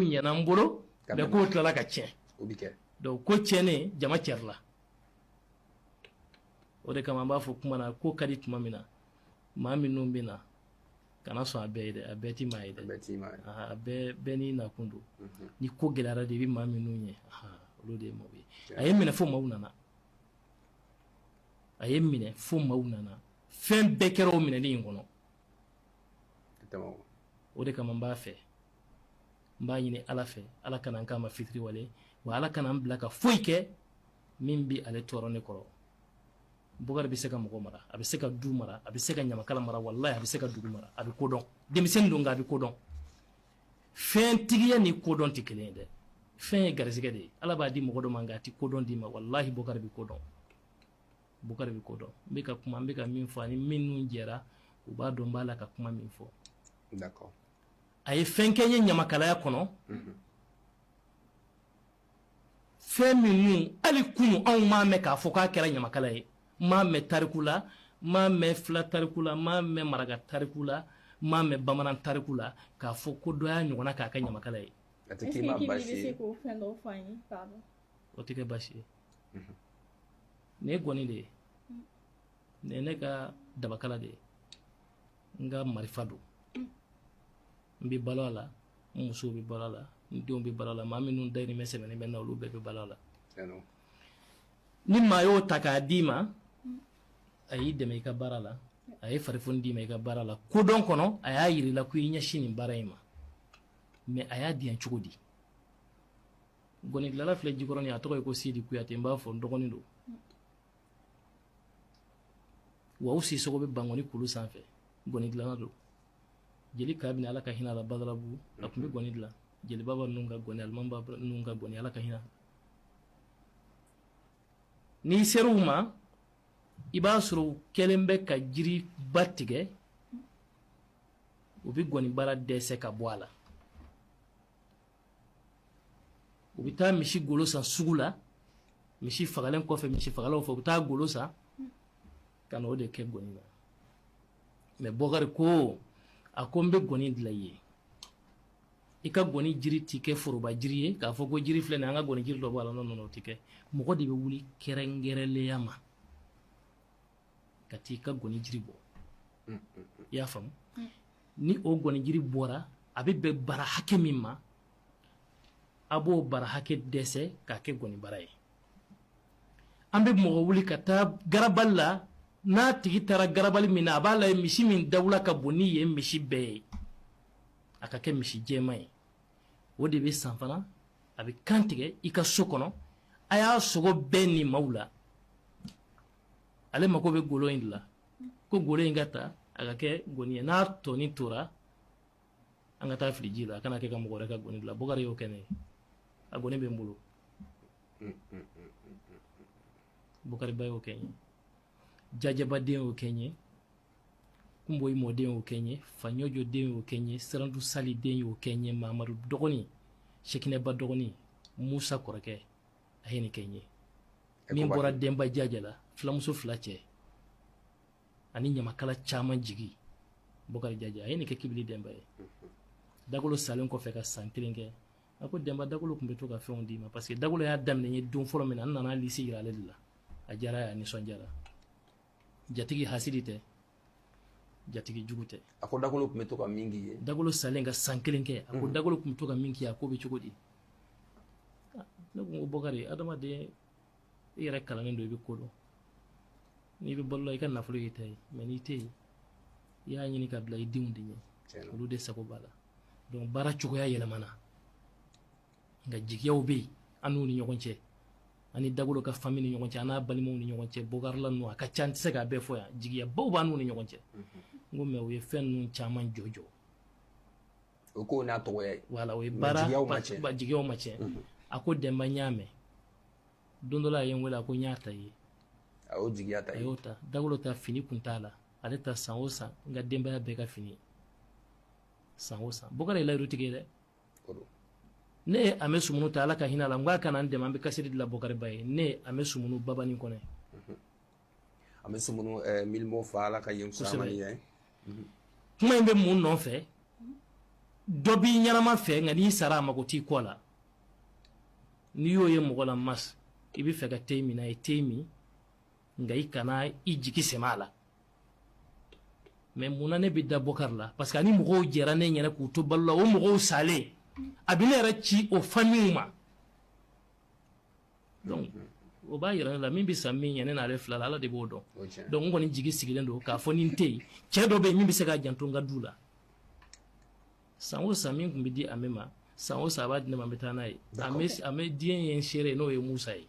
ɲɛna n bolo bɛɛ k'o tilala ka tiɲɛ donc ko tiɲɛnen jama cɛrila o de kama an b'a fɔ kuma na ko ka di tuma min na maa minnu bɛ na kana sɔn a bɛɛ ye dɛ a bɛɛ ti maa ye dɛ a bɛɛ n'i nakun don ni ko gɛlɛyara de i bɛ maa minnu ye olu de ye maaw ye a ye minɛ fo maaw nana a ye minɛ fo maaw nana fɛn bɛɛ kɛra o minɛli in kɔnɔ o de kama n b'a fɛ n b'a ɲini ala fɛ ala kana n k'a ma fitiri wale wa ala kana n bila ka foyi kɛ min bɛ ale tɔɔrɔ ne kɔrɔ Bukari bɛ se ka mɔgɔ mara a bɛ se ka du mara a bɛ se ka ɲamakala mara wallahi a bɛ se ka dugu mara a bɛ kodɔn denmisɛnnin don nka a bɛ kodɔn fɛntigiya ni kodɔn tɛ kelen ye dɛ fɛn ye garisɛgɛ de ye ala b'a di mɔgɔ dɔ ma nka a tɛ kodɔn d'i ma wallahi Bukari bɛ kodɔn Bukari bɛ kodɔn n bɛ ka kuma n bɛ ka min fɔ ani minnu jɛra u b'a dɔn n b'a la ka kuma min fɔ d'accord a ye fɛn kɛ n ye ɲamakalaya kɔnɔ fɛn minnu hali kunu anw m'a mɛn k'a fɔ k'a kɛra ɲamakala ye m'a mɛn tariku la m'a mɛn fila tariku la m'a mɛn maraka tariku la m'a mɛn bamanan tariku la k'a fɔ ko dɔ y'a ɲɔgɔnna k'a kɛ ɲamakala ye o tɛ kɛ baasi ye nin ye gɔni de ye nin ye ne ka dabakala de ye n ka marifa don n bɛ balo a la n musow bɛ balo a la n denw bɛ balo a la maa minnu dayirimɛ sɛbɛnnen bɛ n na olu bɛɛ bɛ balo a la ni maa y'o ta k'a d'i ma a y'i dɛmɛ i ka baara la a ye farifoni d'i ma i ka baara la kodɔn kɔnɔ a y'a yir'i la ko i ɲɛsin nin baara in ma mais a y'a di yan cogo di gɔnigilala filɛ Jikɔrɔni a tɔgɔ ye ko Sidi Kuyate n b'a fɔ n dɔgɔnin don wa u sisogo bɛ Bangɔni kulu sanfɛ gɔnigilala don jeli Kabini ala ka hinɛ la Badalabugu a tun bɛ gɔni dilan jeli baba ninnu ka gɔni alimami baba ninnu ka gɔni ala ka hinɛ n'i ser'u ma i b'a sɔrɔ u kɛlen bɛ ka jiriba tigɛ u bɛ gɔni baara dɛsɛ ka bɔ a la u bɛ taa misi golo san sugu la misi fagalen kɔfɛ misi fagalaw fɛ u bɛ taa golo san ka na o de kɛ gɔni na mais Bukari ko a ko n bɛ gɔni dilan i ye i ka gɔni jiri ti kɛ foroba jiri ye k'a fɔ ko jiri filɛ nin an ka gɔni jiri dɔ b'a la non o tɛ kɛ mɔgɔ de bɛ wuli kɛrɛnkɛrɛnnenya ma ka t'i ka gɔni jiri bɔ i y'a faamu ni o gɔni jiri bɔra a bɛ bɛn bara hakɛ min ma a b'o bara hakɛ dɛsɛ k'a kɛ gɔni bara ye an bɛ mɔgɔ wuli ka taa garabali la n'a tigi taara garabali min na a b'a la misi min dawula ka bon ni ye misi bɛɛ ye a ka kɛ misi jɛman ye o de bɛ san fana a bɛ kan tigɛ i ka so kɔnɔ a y'a sogo bɛɛ ni maaw la ale mako bɛ golo in de la ko golo in ka ta a ka kɛ gɔni ye n'a tɔni tora an ka taa fili ji la a kana kɛ ka mɔgɔ wɛrɛ ka gɔni dilan Bukari y'o kɛ ne ye a gɔni bɛ n bolo Bukari ba y'o kɛ n ye Jajaba den y'o kɛ n ye Kumboyi mɔden y'o kɛ n ye Faɲɔjɔ den y'o kɛ n ye Sirantu Sali den y'o kɛ n ye Mamadu dɔgɔnin Sekinɛba dɔgɔnin Musa kɔrɔkɛ a ye nin kɛ n ye min bɔra Denba Jaja la filamuso fila cɛ ani ɲamakala caman jigi Bukari Jaja a ye nin kɛ Kibili Denba ye Dagolo salen kɔfɛ ka san 1 kɛ a ko Denba Dagolo tun bɛ to ka fɛnw d'i ma parce que Dagolo y'a daminɛ n ye don fɔlɔ min na n nana lisi yira ale de la a diyara a nisɔndiyara jatigi hasidi tɛ jatigi jugu tɛ a ko Dagolo tun bɛ to ka min k'i ye Dagolo salen ka san 1 kɛ a ko Dagolo tun bɛ to ka min k'i ye a ko bɛ cogo di ne ko Bukari adamaden i yɛrɛ kalannen don i bɛ ko dɔn n'i bɛ balo la i ka nafolo y'i ta ye mais n'i tɛ yen i y'a ɲini ka bila i denw de ɲɛ olu de sago b'a la donc baara cogoya yɛlɛmana nka jigiyaw bɛ yen an n'u ni ɲɔgɔn cɛ ani Dagolo ka famille ni ɲɔgɔn cɛ an'a balimaw ni ɲɔgɔn cɛ Bukarila ninnu a ka ca n tɛ se k'a bɛɛ fɔ yan jigiyabaw b'an n'u ni ɲɔgɔn cɛ n ko mais o ye fɛn ninnu caman jɔ o ko n'a tɔgɔya ye voilà o ye baara jigiyaw ma tiɲɛ a ko Denba n y'a mɛn don dɔ la a ye n wele a ko n y'a ta ye a y'o jigiya ta ye a y'o ta Dagolo ta fini kun t'a la ale ta san o san n ka denbaya bɛɛ ka fini san o san Bukari ye layirutigi ye dɛ ne ye Ame Sumunu ta ala ka hinɛ la n k'a kana n dɛmɛ an bɛ kasiri dilan Bukari ba ye ne ye Ame Sumunu Babani Kɔnɛ Ame Sumunu Milimo fa ala ka yen kusamani ye kuma in bɛ mun nɔfɛ dɔ b'i ɲɛnama fɛ nka n'i sara a mago t'i kɔ la n'i y'o ye mɔgɔ la mas i bɛ fɛ ka te min na i te min nka i kana i jigi sɛmɛ a la mais munna ne bɛ da Bukari la parce que ani mɔgɔw jɛra ne ɲɛna k'u to balo la o mɔgɔw salen a bɛ ne yɛrɛ ci o famille ma donc o b'a yira ne la min bɛ san min ɲɛ ne n'ale fila la Ala de b'o dɔn donc n kɔni jigi sigilen don k'a fɔ ni n tɛ yen cɛ dɔ bɛ yen min bɛ se k'a janto n ka du la san o san min tun bɛ di Ami ma san o san a b'a di ne ma n bɛ taa n'a ye a bɛ diɲɛ ye n seere n'o ye Musa ye